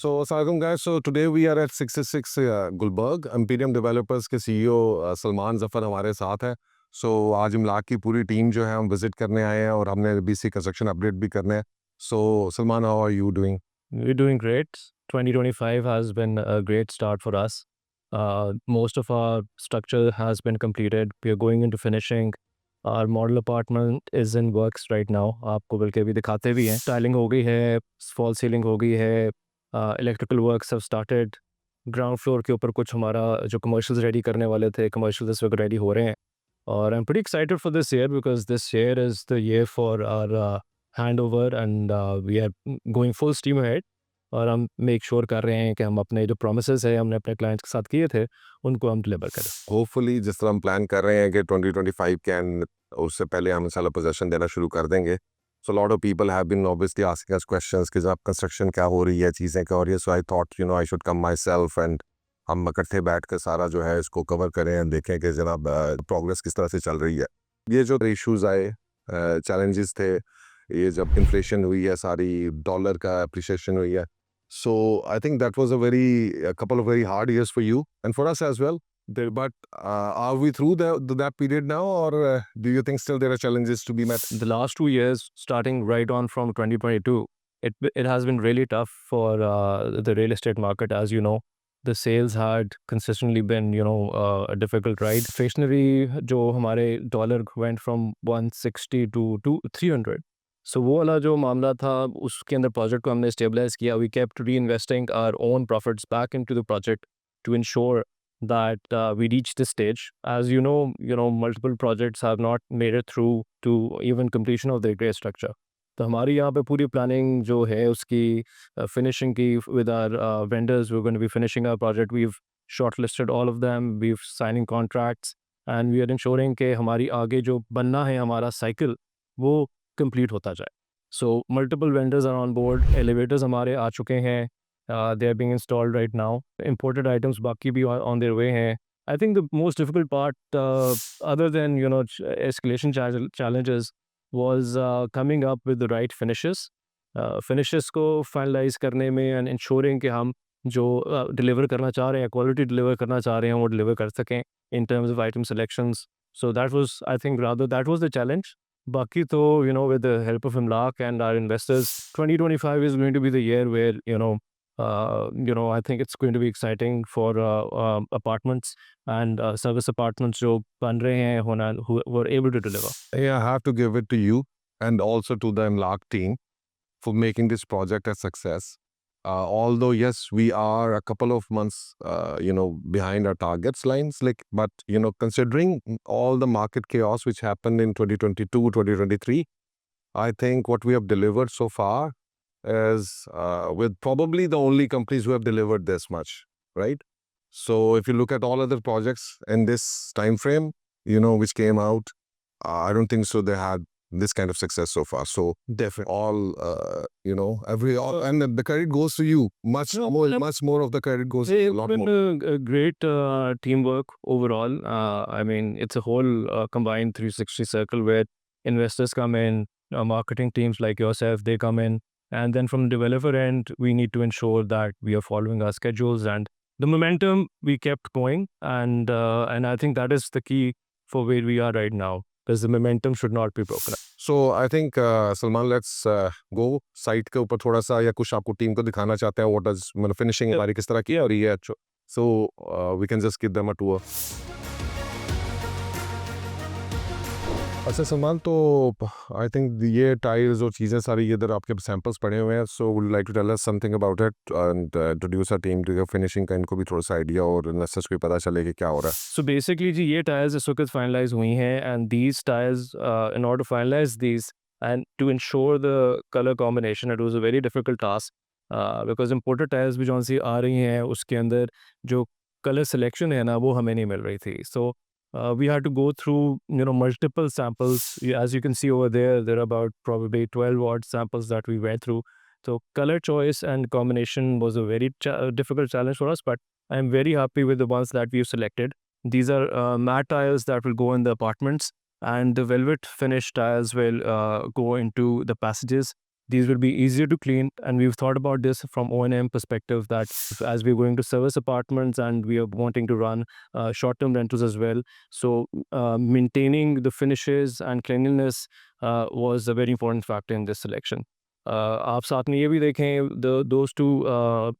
So, Assalamualaikum guys. So today we are at 66 Gulberg Imperium Developers के CEO Salman Zafar हमारे साथ है. So आज इमलाक की पूरी टीम जो है हम विजिट करने आए हैं और हमने BC कंस्ट्रक्शन अपडेट भी करने हैं. So Salman, how are you doing? We're doing great. 2025 has been a great start for us. Most of our structure has been completed. We are going into finishing. Our model apartment is in works right now. आपको बल्कि अभी दिखाते भी हैं. Tiling हो गई है, fall ceiling हो गई है, electrical works have started. Ground floor के ऊपर कुछ हमारा जो commercials ready करने वाले थे, commercials इस वक्त ready हो रहे हैं. और I'm pretty excited for this year because this year is the year for our handover and we are going full steam ahead. और हम मेक श्योर कर रहे हैं कि हम अपने जो प्रोमिसेस है हमने अपने क्लाइंट्स के साथ किए थे उनको हम डिलीवर करें. Hopefully जिस तरह हम प्लान कर रहे हैं कि 2025 के एंड उससे पहले हम इंशाल्लाह पोजेशन देना शुरू कर देंगे. So a lot of people have been obviously asking us questions कि जब कंस्ट्रक्शन क्या हो रही है, चीज़ें क्या हो रही है. So I thought I should come myself and हम इकट्ठे बैठ कर सारा जो है इसको कवर करें और देखें कि जनाब प्रोग्रेस किस तरह से चल रही है. ये जो इश्यूज आए, चैलेंजेस थे, ये जब इन्फ्लेशन हुई है, सारी डॉलर का अप्रिसिएशन हुई है. So I think that was a couple of very hard years for you and for us as well. But are we through that period now, or do you think still there are challenges to be met? The last 2 years, starting right on from 2022, it has been really tough for the real estate market. As you know, the sales had consistently been a difficult ride. Inflationary जो हमारे dollar went from 160 to 300. So वो वाला जो मामला था उसके अंदर project को हमने स्टेबलाइज किया. We kept reinvesting our own profits back into the project to ensure that we reach this stage. As multiple projects have not made it through to even completion of their grade structure. तो हमारी यहाँ पे पूरी planning जो है उसकी finishing की with our vendors. We're going to be finishing our project. We've shortlisted all of them. We've signing contracts and we are ensuring कि हमारी आगे जो बनना है हमारा साइकिल वो कंप्लीट होता जाए. So multiple vendors are on board. Elevators हमारे आ चुके हैं. They are being installed right now. Imported items बाकी भी on their way हैं. I think the most difficult part, other than escalation challenges, was coming up with the right finishes. Finishes को finalize करने में and ensuring कि हम जो deliver करना चाह रहे हैं, quality deliver करना चाह रहे हैं, वो deliver कर सकें in terms of item selections. So that was, I think, that was the challenge. Baki to, with the help of Imlak and our investors, 2025 is going to be the year where, I think it's going to be exciting for apartments and service apartments जो बन रहे हैं who were able to deliver. Yeah, I have to give it to you and also to the Imlak team for making this project a success. Although yes, we are a couple of months, behind our targets lines, but considering all the market chaos which happened in 2022, 2023, I think what we have delivered so far is with probably the only companies who have delivered this much, right? So if you look at all other projects in this time frame, which came out, I don't think so they had this kind of success so far. So Definitely. and the credit goes to you. Much more of the credit goes to a lot It's more. been a great teamwork overall. I mean, it's a whole combined 360 circle where investors come in, marketing teams like yourself, they come in. And then from the developer end, we need to ensure that we are following our schedules and the momentum we kept going. And I think that is the key for where we are right now. Because the momentum should not be broken. So I think Salman, let's go site के ऊपर थोड़ा सा या कुछ आपको team को दिखाना चाहते हैं. What does finishing हमारी किस तरह की है और ये so we can just give them a tour. अच्छा सलमान, तो आई थिंक ये टाइल्स और चीज़ें सारी इधर आपके सैंपल्स पड़े हुए हैं. So would like to tell us something about it and introduce a team to finishing का इनको भी थोड़ा सा आइडिया और इन्वेस्टर्स को पता चले कि क्या हो रहा है. So basically जी ये टायर्स इस वक्त फाइनलाइज हुई हैं and these tires in order to finalize these and to ensure the color combination it was a very difficult task because imported tires भी जौन सी आ रही हैं उसके अंदर जो color selection है ना वो हमें नहीं मिल रही थी. So we had to go through multiple samples. As you can see over there are about probably 12 odd samples that we went through. So color choice and combination was a very difficult challenge for us, but I'm very happy with the ones that we've selected. These are matte tiles that will go in the apartments and the velvet finish tiles will go into the passages. these will be easier to clean, and we've thought about this from O&M perspective, that as we're going to service apartments and we are wanting to run short-term rentals as well, so maintaining the finishes and cleanliness was a very important factor in this selection. आप साथ में ये भी देखें, those two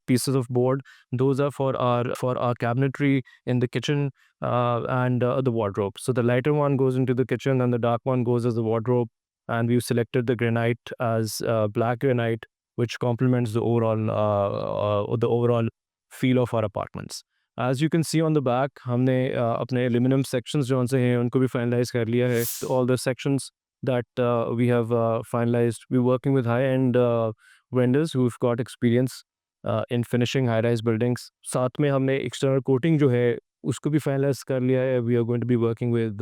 pieces of board, those are for our cabinetry in the kitchen and the wardrobe. So the lighter one goes into the kitchen and the dark one goes as the wardrobe. And we've selected the granite as black granite, which complements the overall feel of our apartments. As you can see on the back, हमने अपने aluminum sections जो उनसे हैं उनको भी finalize कर लिया है. All the sections that we have finalized. We're working with high-end vendors who've got experience in finishing high-rise buildings. साथ में हमने external coating जो है उसको भी finalize कर लिया है. We are going to be working with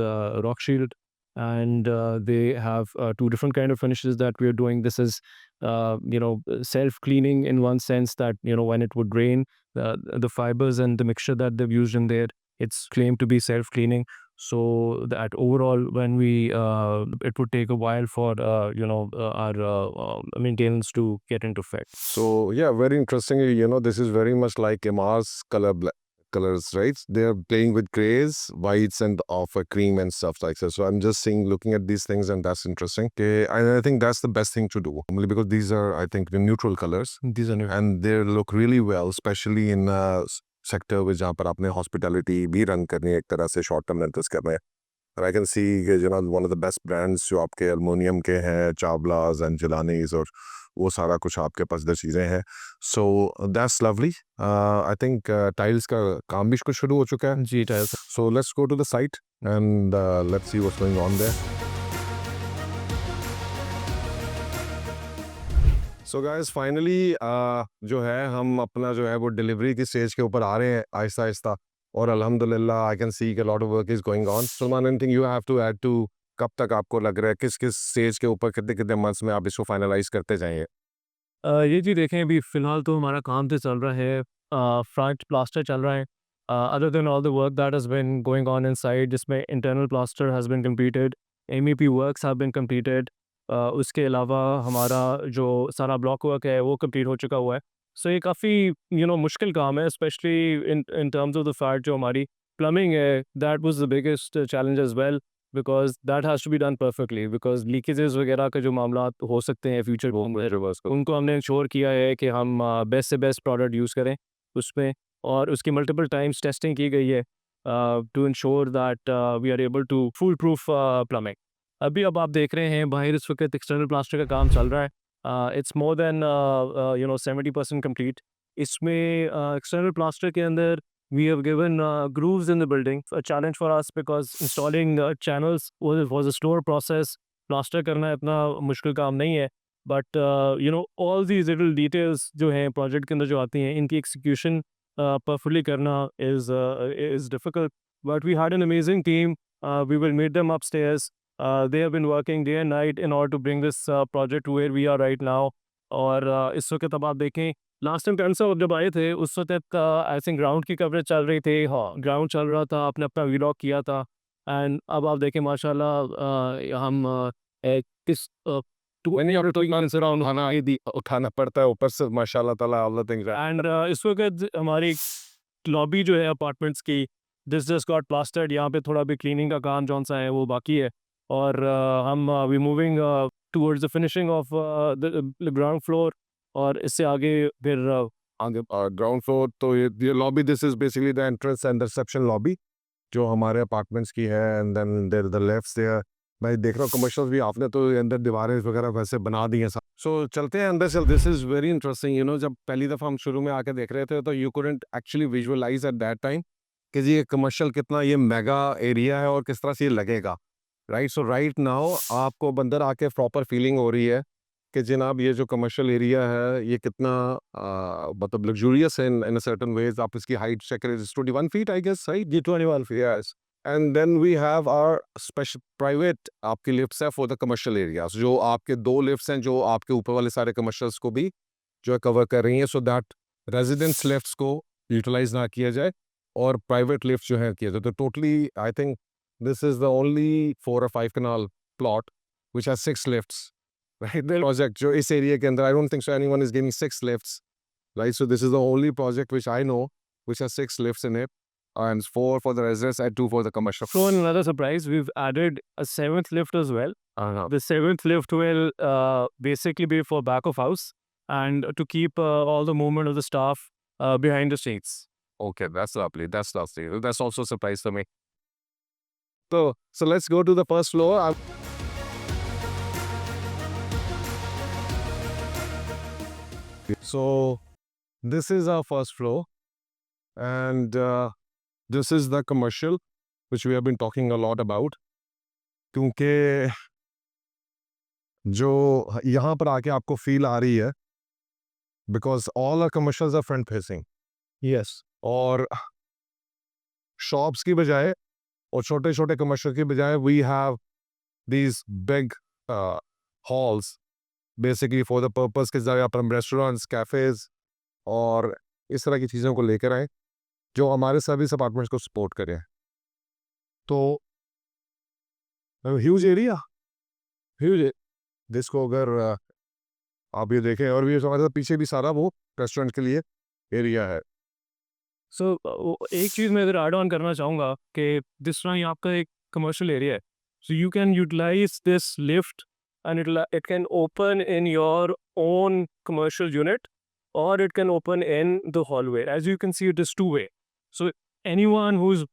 Rock Shield, and they have two different kind of finishes that we are doing. This is self-cleaning in one sense, that when it would rain, the fibers and the mixture that they've used in there, it's claimed to be self-cleaning, so that overall when we it would take a while for our maintenance to get into effect. So yeah, very interesting. This is very much like Mars colors, right? They're playing with grays, whites, and off a cream and stuff like that. So I'm just looking at these things, and that's interesting. Okay, and I think that's the best thing to do, only because these are, I think, the neutral colors. These are new. And they look really well, especially in sector with जहाँ पर आपने hospitality भी run करनी है, एक तरह से short term rentals करने हैं. And I can see one of the best brands जो आपके aluminium के हैं, Chawlas and Jilanis, और वो सारा कुछ आपके पास इधर चीज़ें हैं. So that's lovely. I think tiles का काम भी कुछ शुरू हो चुका है. जी, tiles. So let's go to the site and let's see what's going on there. So guys, finally जो है हम अपना जो है वो डिलीवरी की स्टेज के ऊपर आ रहे हैं आहिस्ता आहिस्ता, और अल्हम्दुलिल्लाह आई कैन सी कि lot of work is going on. Salman, anything you have to add to, कब तक आपको लग रहा है किस किस स्टेज के ऊपर कितने कितने मंथ्स में आप इसको फाइनलाइज करते जाएंगे? ये जी देखें, अभी फ़िलहाल तो हमारा काम तो चल रहा है, फ्रंट प्लास्टर चल रहा है. Other than all the work that has been going on inside, जिसमें internal plaster has been completed, MEP works have been completed. उसके अलावा हमारा जो सारा ब्लॉक वर्क है वो कंप्लीट हो चुका हुआ है. सो ये काफ़ी मुश्किल काम है, especially in terms of the fact जो हमारी प्लम्बिंग है, that was the biggest challenge as well, because that has to be done perfectly, because leakages वगैरह का जो मामला हो सकते हैं फ्यूचर में, उनको हमने इंश्योर किया है कि हम बेस्ट से बेस्ट प्रोडक्ट यूज़ करें उसमें, और उसकी मल्टीपल टाइम्स टेस्टिंग की गई है to ensure that we are able to full proof plumbing. अभी अब आप देख रहे हैं बाहर इस वक्त एक्सटर्नल प्लास्टर का काम चल रहा है. It's more than 70% complete. इसमें एक्सटर्नल प्लास्टर के अंदर we have given grooves in the building. A challenge for us, because installing channels was a slower process. Plaster करना इतना मुश्किल काम नहीं है, but all these little details जो हैं project के अंदर जो आती हैं, इनकी execution perfectly करना is difficult. But we had an amazing team. We will meet them upstairs. They have been working day and night in order to bring this project to where we are right now. और इस वक्त अब आप देखें, last time cancer जब आए थे उस वक्त आई थिंक ग्राउंड की कवरेज चल रही थी. हाँ, ग्राउंड चल रहा था, आपने अपना व्लॉग किया था. एंड अब आप देखें माशाल्लाह हम किस उठाना पड़ता है ऊपर से, माशाल्लाह ताला, ऑल द थिंग्स. एंड इस वक्त हमारी लॉबी जो है अपार्टमेंट्स की, दिस जस्ट गॉट प्लास्टर्ड. यहाँ पे थोड़ा भी क्लीनिंग का काम जौन सा है वो बाकी है, और हम we moving towards the finishing of the ground floor, और इससे आगे फिर आगे ग्राउंड फ्लोर. तो ये lobby, this is basically the entrance and reception lobby जो हमारे अपार्टमेंट्स की है. And then there the left there. मैं देख रहा हूँ कमर्शियल्स भी आपने तो अंदर दीवारें वगैरह वैसे बना दी हैं. सो चलते हैं अंदर. This is very interesting. जब पहली दफ़ा हम शुरू में आके देख रहे थे तो you couldn't actually visualise at that time कि जी ये कमर्शियल कितना ये मेगा एरिया है और किस तरह से ये लगेगा, राइट. सो राइट नाउ आपको अंदर आके प्रॉपर फीलिंग हो रही है कि जनाब ये जो कमर्शियल एरिया है ये कितना मतलब लग्जूरियस है इन सर्टन वेज. आप इसकी हाइट चेक करें, 21 फीट आई गेस, राइट जी, 21 feet. Yes. And then we have our special private आपकी लिफ्ट्स है फॉर द कमर्शियल एरियाज. जो आपके 2 लिफ्ट्स हैं जो आपके ऊपर वाले सारे कमर्शियल्स को भी जो है कवर कर रही हैं, सो दैट रेजिडेंस लिफ्ट्स को यूटिलाइज ना किया जाए और प्राइवेट लिफ्ट जो है किया जाए. तो totally I think this is the only 4 or 5 canal plot which has 6 lifts right? The project जो इस area के अंदर, I don't think so anyone is giving 6 lifts, right? So this is the only project which I know which has 6 lifts in it, and 4 for the residents and 2 for the commercial. So another surprise, we've added a 7th lift as well. Uh-huh. The 7th lift will basically be for back of house and to keep all the movement of the staff behind the seats. Okay, that's lovely. That's lovely. That's also a surprise for me. So let's go to the first floor. So this is our first floor, and this is the commercial, which we have been talking a lot about. क्योंकि जो यहाँ पर आके आपको feel आ रही है, because all our commercials are front facing. Yes. और shops की बजाय और छोटे छोटे कमर्शियल की बजाय we have these big halls basically for the purpose कि जब आप रेस्टोरेंट्स कैफेज और इस तरह की चीज़ों को लेकर आए जो हमारे सर्विस अपार्टमेंट्स को सपोर्ट करें. तो ह्यूज एरिया, ह्यूज, जिसको अगर आप ये देखें, और भी हमारे साथ पीछे भी सारा वो रेस्टोरेंट के लिए एरिया है. सो एक चीज़ मैं इधर ऐड ऑन करना चाहूँगा कि जिस तरह ये आपका एक कमर्शियल एरिया है, so you can utilise this lift and it can open in your own commercial unit, or it can open in the hallway. As you can see, it is two-way. So anyone who's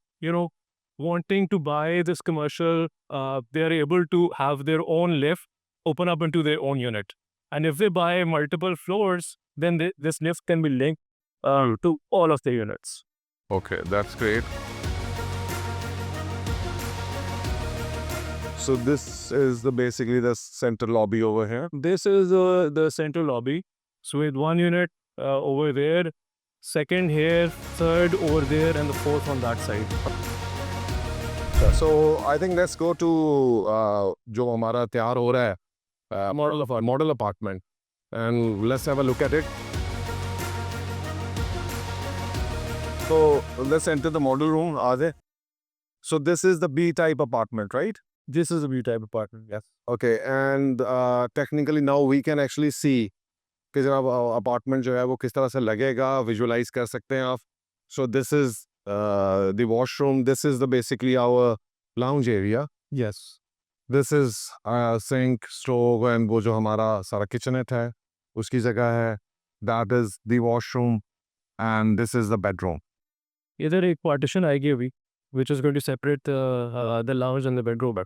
wanting to buy this commercial, they are able to have their own lift open up into their own unit. And if they buy multiple floors, then this lift can be linked to all of the units. Okay, that's great. So this is basically the center lobby over here. This is the central lobby. So with one unit over there, second here, third over there, and the fourth on that side. So I think let's go to जो हमारा तैयार हो रहा है model apartment, and let's have a look at it. So let's enter the model room. So this is the B type apartment, right? This is a B type apartment, yes. Okay, and technically now we can actually see कि जब apartment जो है वो किस तरह से लगेगा, visualize कर सकते हैं आप. So this is the washroom. This is the basically our lounge area. Yes. This is sink, stove, and वो जो हमारा सारा kitchenette है उसकी जगह है. That is the washroom, and this is the bedroom. इधर एक partition आएगी अभी, which is going to separate the lounge and the bedroom.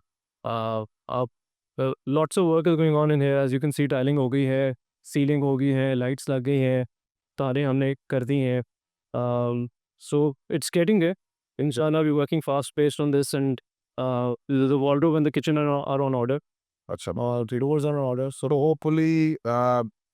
Lots of work is going on in here. As you can see, tiling हो गई है, ceiling हो गई है, lights लग गई हैं, तारे हमने कर दी हैं. So it's getting there. Inshallah, we're working fast paced on this, and the wardrobe and the kitchen are on order. अच्छा, The doors are on order. So hopefully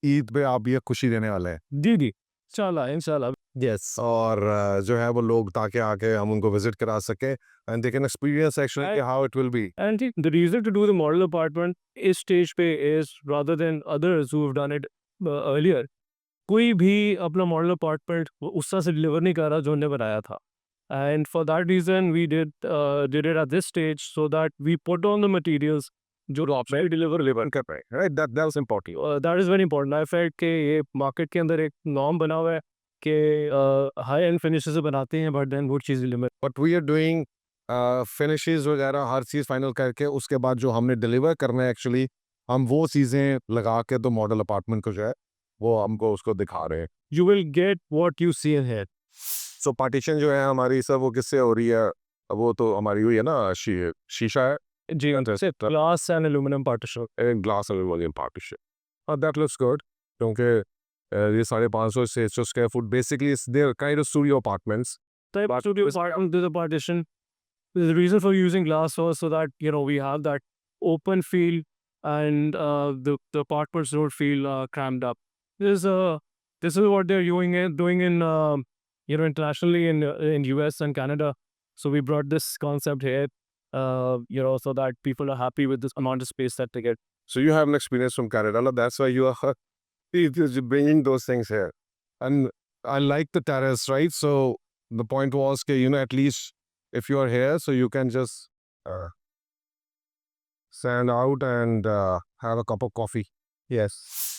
Eid पे आप ये खुशी देने वाले हैं. जी इंशाल्लाह. Yes. और जो है वो लोग ताकि आके हम उनको विजिट करा सके, and they can experience actually how it will be. And the reason to do the model apartment is stage पे is rather than others who have done it earlier. कोई भी अपना मॉडल अपार्टमेंट उस तरह से deliver नहीं कर रहा जो उन्होंने बनाया था. And for that reason we did it at this stage so that we put on the materials जो आप डिलीवर कर पाए, right? That was important. that is very important. I felt कि ये मार्केट के अंदर एक नॉर्म बना हुआ है कि हाई एंड फिनिशेस बनाते हैं, बट देन वो चीज़ डिलीवर. But we are doing finishes वगैरह हर चीज़ फाइनल करके उसके बाद जो हमने डिलीवर करना है एक्चुअली हम वो चीज़ें लगा के तो मॉडल अपार्टमेंट को जो है वो हमको उसको दिखा रहे हैं. You will get what you see in here. So partition जो है हमारी सर वो किससे हो रही है? वो तो हमारी हुई है ना, शीशा है, जी glass and aluminum partition. Glass aluminium partition. That looks good क्योंकि ये 550 से 600 square foot basically there kind of studio apartments. Type studio apartment, there's a partition. The reason for using glass was so that we have that open feel, and the apartments don't feel crammed up. This is what they're doing in internationally in US and Canada. So we brought this concept here, so that people are happy with this amount of space that they get. So you have an experience from Canada, no? That's why you are bringing those things here. And I like the terrace, right? So the point was, at least if you are here, so you can just stand out and have a cup of coffee. Yes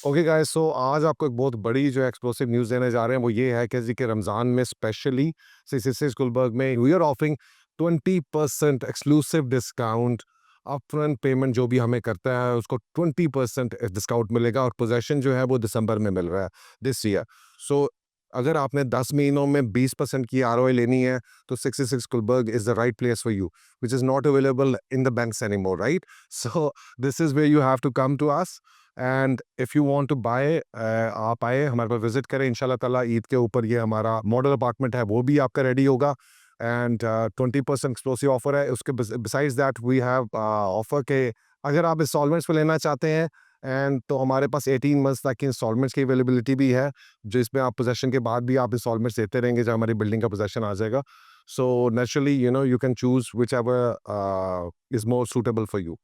okay guys, so आज आपको एक बहुत बड़ी जो explosive news देने जा रहे हैं वो ये है कि जी के रमज़ान में स्पेशली सिक्स गुलबर्ग में we are offering 20% exclusive discount. Upfront payment जो भी हमें करता है उसको 20% डिस्काउंट मिलेगा और पोजेशन जो है वो दिसंबर में मिल रहा है दिस ईयर। सो अगर आपने 10 महीनों में 20% की आरओआई लेनी है तो 66 Gulberg is the right place for you, which is not available in the banks anymore, right? So this is where you have to come to us and if you want to buy, आप आए हमारे पास visit करें इंशाल्लाह ताला। ईद के ऊपर ये हमारा मॉडल अपार्टमेंट है वो भी आपका रेडी होगा एंड 20% एक्सप्लोसिव ऑफर है। उसके besides that we have offer के अगर आप इंस्टॉलमेंट्स पे लेना चाहते हैं एंड तो हमारे पास 18 मंथ्स तक की इंस्टॉलमेंट्स की अवेलेबिलिटी भी है, जिसमें आप पोजेशन के बाद भी आप इंस्टॉलमेंट्स देते रहेंगे जब हमारी बिल्डिंग का पोजेशन आ जाएगा। So naturally you know you can choose which ever is more suitable for you.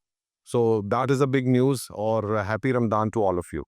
So that is a big news or happy Ramadan to all of you.